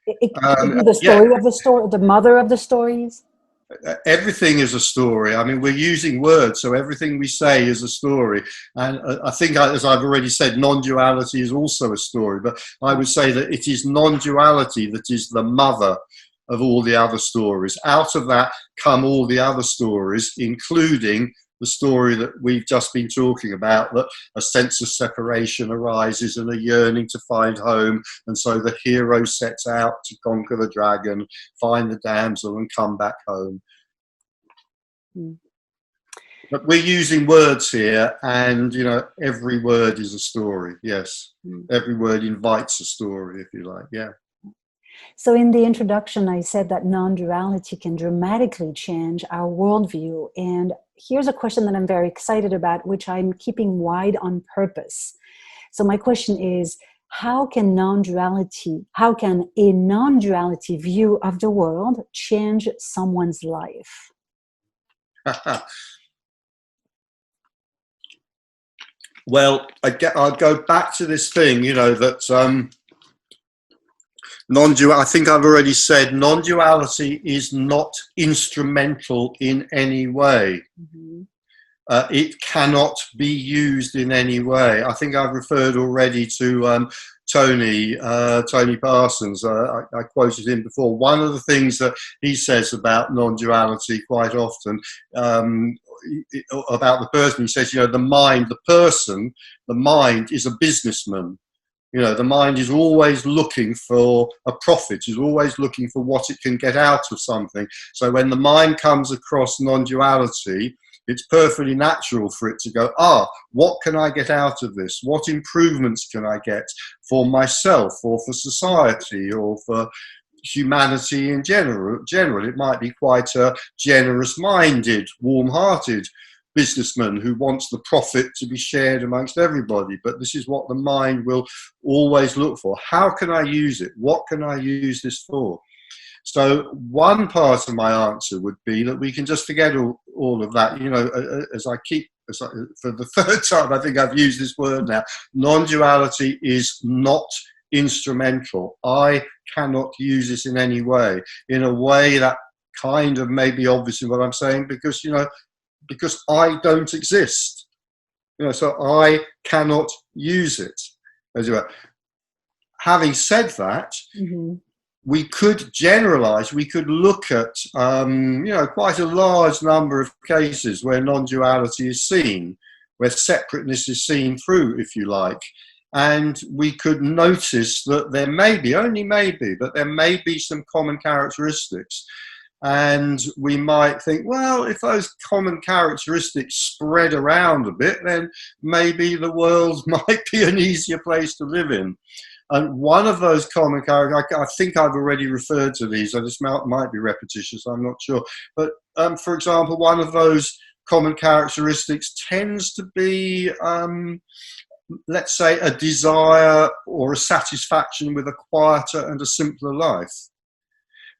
It could be the story of the story, the mother of the stories. Everything is a story. I mean, we're using words, so everything we say is a story. And I think, as I've already said, non-duality is also a story. But I would say that it is non-duality that is the mother of all the other stories. Out of that come all the other stories, including the story that we've just been talking about, that a sense of separation arises and a yearning to find home, and so the hero sets out to conquer the dragon, find the damsel and come back home. But we're using words here, and every word is a story. Yes, every word invites a story, if you like. Yeah. So in the introduction, I said that non-duality can dramatically change our worldview. And here's a question that I'm very excited about, which I'm keeping wide on purpose. So my question is, how can a non-duality view of the world change someone's life? Well, I'll go back to this thing, that I think I've already said non-duality is not instrumental in any way. Mm-hmm. It cannot be used in any way. I think I've referred already to Tony Parsons. I quoted him before. One of the things that he says about non-duality quite often, about the person, he says, the mind is a businessman. The mind is always looking for a profit, is always looking for what it can get out of something. So when the mind comes across non-duality, it's perfectly natural for it to go, what can I get out of this? What improvements can I get for myself or for society or for humanity in general? It might be quite a generous-minded, warm-hearted businessman who wants the profit to be shared amongst everybody, but this is what the mind will always look for. How can I use it? What can I use this for? So one part of my answer would be that we can just forget all of that. For the third time, I think I've used this word now, non-duality is not instrumental. I cannot use this in any way, in a way that kind of may be obvious in what I'm saying, because I don't exist, so I cannot use it. As well. Having said that, mm-hmm. we could generalize, we could look at, quite a large number of cases where non-duality is seen, where separateness is seen through, if you like. And we could notice that there may be, only maybe, but there may be some common characteristics. And we might think, well, if those common characteristics spread around a bit, then maybe the world might be an easier place to live in. And one of those common characteristics, I think I've already referred to these, this might be repetitious, I'm not sure. But for example, one of those common characteristics tends to be, let's say, a desire or a satisfaction with a quieter and a simpler life.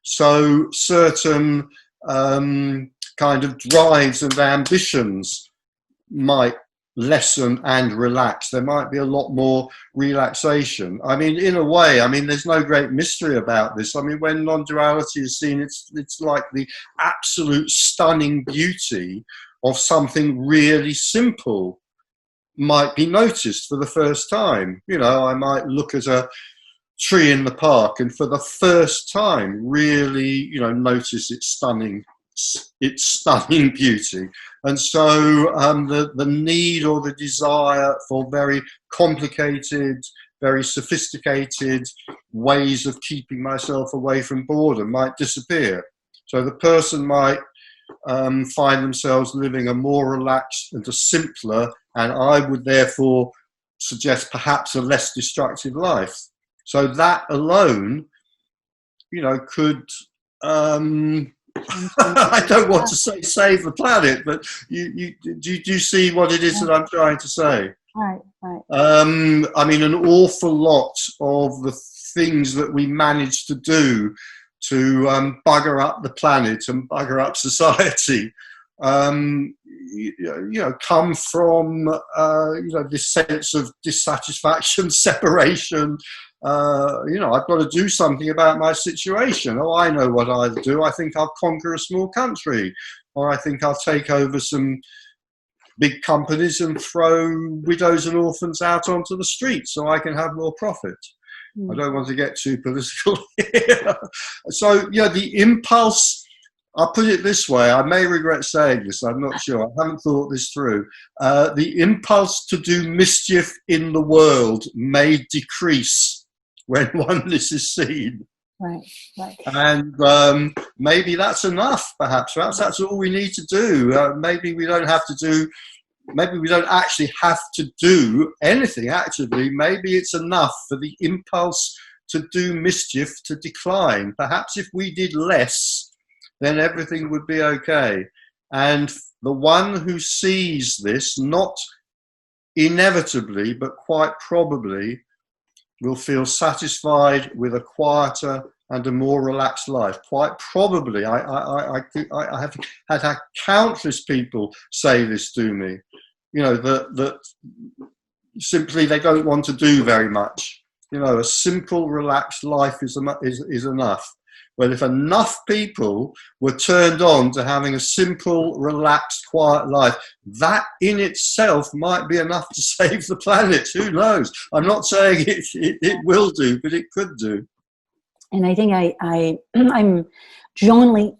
So certain kind of drives and ambitions might lessen and relax. There might be a lot more relaxation. I mean, in a way, I mean, there's no great mystery about this. I mean, when non-duality is seen, it's like the absolute stunning beauty of something really simple might be noticed for the first time. You know, I might look at a tree in the park and for the first time really, you know, notice its stunning beauty. And so the need or the desire for very complicated, very sophisticated ways of keeping myself away from boredom might disappear. So the person might find themselves living a more relaxed and a simpler, and I would therefore suggest perhaps a less destructive life. So that alone, you know, could I don't want to say save the planet, but do you see what it is that I'm trying to say? Right, right. I mean, an awful lot of the things that we manage to do to bugger up the planet and bugger up society, you know, come from you know, this sense of dissatisfaction, separation. You know, I've got to do something about my situation. Oh, I know what I'll do. I think I'll conquer a small country, or I think I'll take over some big companies and throw widows and orphans out onto the street so I can have more profit. I don't want to get too political here. So, yeah, the impulse, I'll put it this way, I may regret saying this, I'm not sure, I haven't thought this through. The impulse to do mischief in the world may decrease when oneness is seen. Right, right. And maybe that's enough, perhaps that's all we need to do. Maybe we don't actually have to do anything actively. Maybe it's enough for the impulse to do mischief to decline. Perhaps if we did less, then everything would be okay. And the one who sees this, not inevitably, but quite probably, will feel satisfied with a quieter and a more relaxed life. Quite probably. I have had countless people say this to me. You know, that simply they don't want to do very much. You know, a simple, relaxed life is enough. Well, if enough people were turned on to having a simple, relaxed, quiet life, that in itself might be enough to save the planet. Who knows? I'm not saying it will do, but it could do. And I think I'm jointly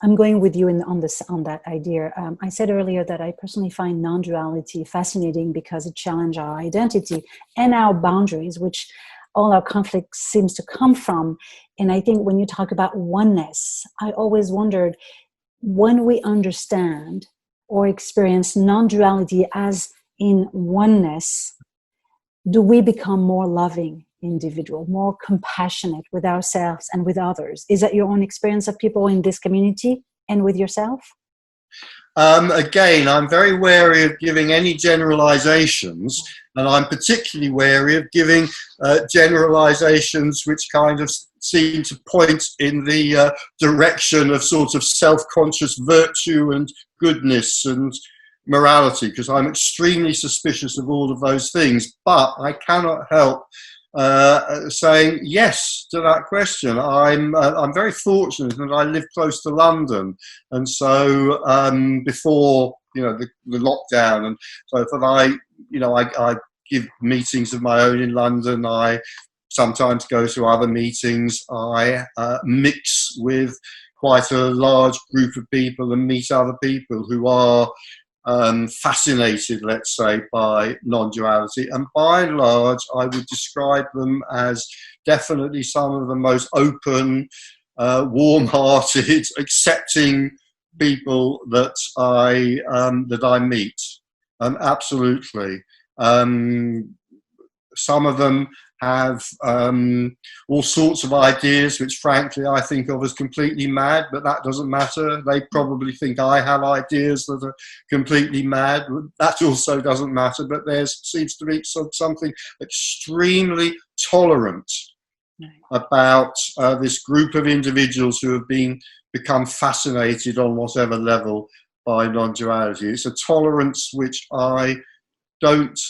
I'm going with you on that idea. I said earlier that I personally find non-duality fascinating because it challenges our identity and our boundaries, which all our conflict seems to come from. And I think when you talk about oneness, I always wondered, when we understand or experience non-duality as in oneness, do we become more loving individual, more compassionate with ourselves and with others? Is that your own experience of people in this community and with yourself? Again, I'm very wary of giving any generalizations, and I'm particularly wary of giving generalizations which kind of seem to point in the direction of sort of self-conscious virtue and goodness and morality, because I'm extremely suspicious of all of those things. But I cannot help saying yes to that question. I'm very fortunate that I live close to London, and so before the lockdown, and so that I give meetings of my own in London. I sometimes go to other meetings. I mix with quite a large group of people and meet other people who are fascinated, let's say, by non-duality, and by and large I would describe them as definitely some of the most open, warm-hearted, accepting people that I meet. Absolutely. Some of them have all sorts of ideas which frankly I think of as completely mad, but that doesn't matter. They probably think I have ideas that are completely mad. That also doesn't matter, but there seems to be something extremely tolerant about this group of individuals who have become fascinated on whatever level by non-duality. It's a tolerance which I don't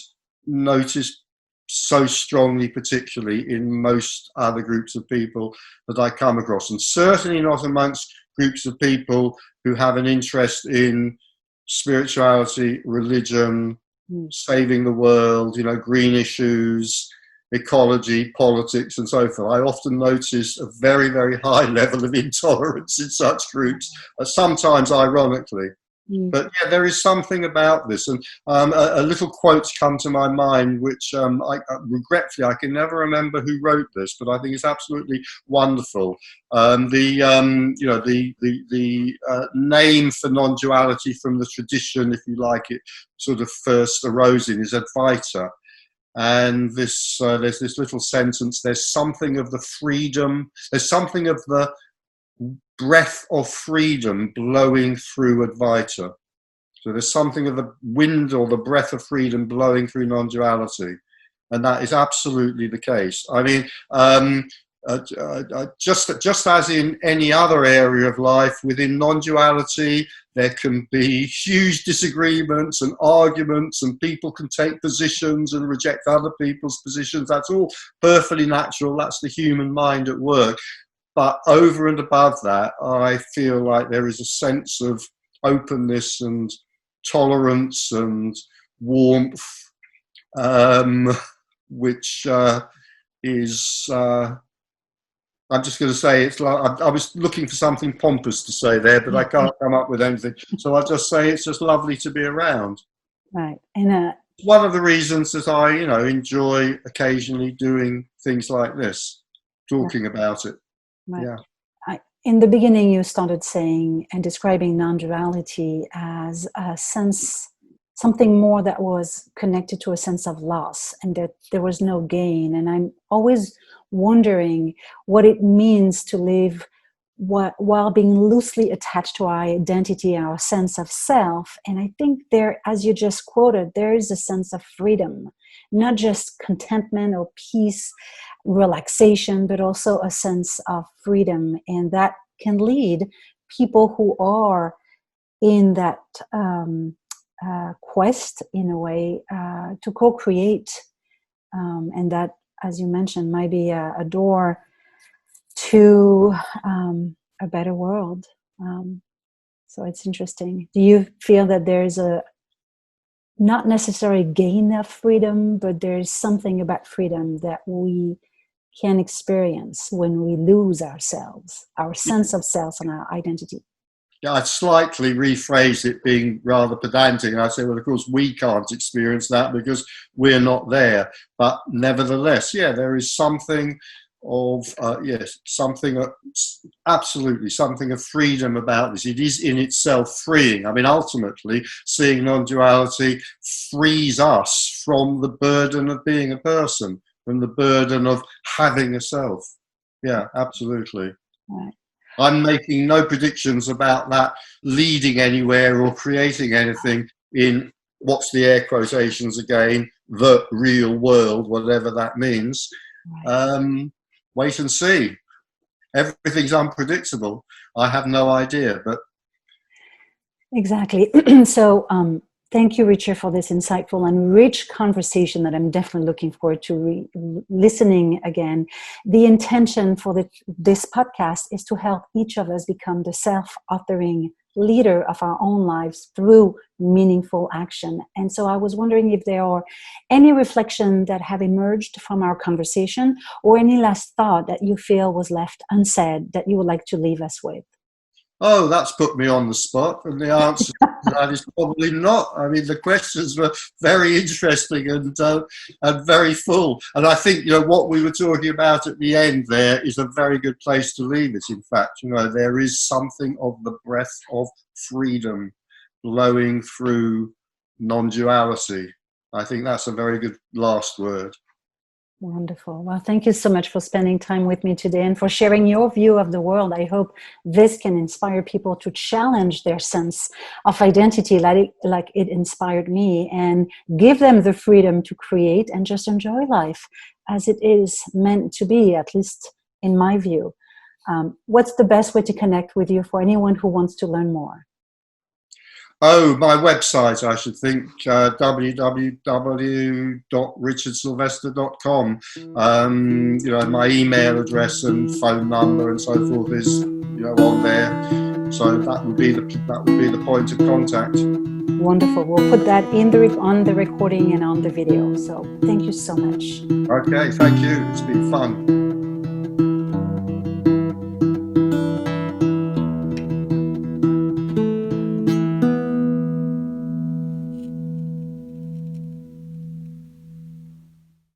notice so strongly, particularly in most other groups of people that I come across, and certainly not amongst groups of people who have an interest in spirituality, religion, saving the world, green issues, ecology, politics, and so forth. I often notice a very, very high level of intolerance in such groups, sometimes ironically. But yeah, there is something about this, and a little quote's come to my mind, which regretfully I can never remember who wrote this, but I think it's absolutely wonderful. The name for non-duality from the tradition, if you like it, sort of first arose in is Advaita, and there's this little sentence: "There's something of the freedom. There's something of the breath of freedom blowing through Advaita." So there's something of the wind or the breath of freedom blowing through non-duality, and that is absolutely the case. I mean, just as in any other area of life, within non-duality there can be huge disagreements and arguments, and people can take positions and reject other people's positions. That's all perfectly natural. That's the human mind at work. But over and above that, I feel like there is a sense of openness and tolerance and warmth, which is, I'm just going to say, it's like, I was looking for something pompous to say there, but I can't come up with anything. So I'll just say it's just lovely to be around. Right. And one of the reasons that I, enjoy occasionally doing things like this, talking about it. right. Yeah. In the beginning, you started saying and describing non-duality as a sense, something more that was connected to a sense of loss, and that there was no gain. And I'm always wondering what it means to live while being loosely attached to our identity, our sense of self. And I think there, as you just quoted, there is a sense of freedom, not just contentment or peace, relaxation, but also a sense of freedom. And that can lead people who are in that quest, in a way, to co-create. And that, as you mentioned, might be a door to a better world. So it's interesting. Do you feel that there's a not necessarily gain of freedom, but there's something about freedom that we can experience when we lose ourselves, our sense of self and our identity? Yeah, I'd slightly rephrase it, being rather pedantic. And I say, well, of course, we can't experience that because we're not there. But nevertheless, yeah, there is something of, absolutely something of freedom about this. It is in itself freeing. I mean, ultimately, seeing non-duality frees us from the burden of being a person, from the burden of having a self. Yeah, absolutely. Right. I'm making no predictions about that leading anywhere or creating anything in, what's the air quotations again, the real world, whatever that means. Right. Wait and see. Everything's unpredictable. I have no idea, but exactly. So thank you, Richard, for this insightful and rich conversation that I'm definitely looking forward to listening again. The intention for this podcast is to help each of us become the self-authoring leader of our own lives through meaningful action. And so I was wondering if there are any reflection that have emerged from our conversation, or any last thought that you feel was left unsaid that you would like to leave us with. Oh, that's put me on the spot, and the answer to that is probably not. I mean, the questions were very interesting and very full. And I think, what we were talking about at the end there is a very good place to leave it. In fact, there is something of the breath of freedom blowing through non-duality. I think that's a very good last word. Wonderful. Well, thank you so much for spending time with me today and for sharing your view of the world. I hope this can inspire people to challenge their sense of identity like it inspired me, and give them the freedom to create and just enjoy life as it is meant to be, at least in my view. What's the best way to connect with you for anyone who wants to learn more? Oh, my website, I should think, www.richardsylvester.com. My email address and phone number and so forth is, on there. So that would be the point of contact. Wonderful. We'll put that on the recording and on the video. So thank you so much. Okay, thank you. It's been fun.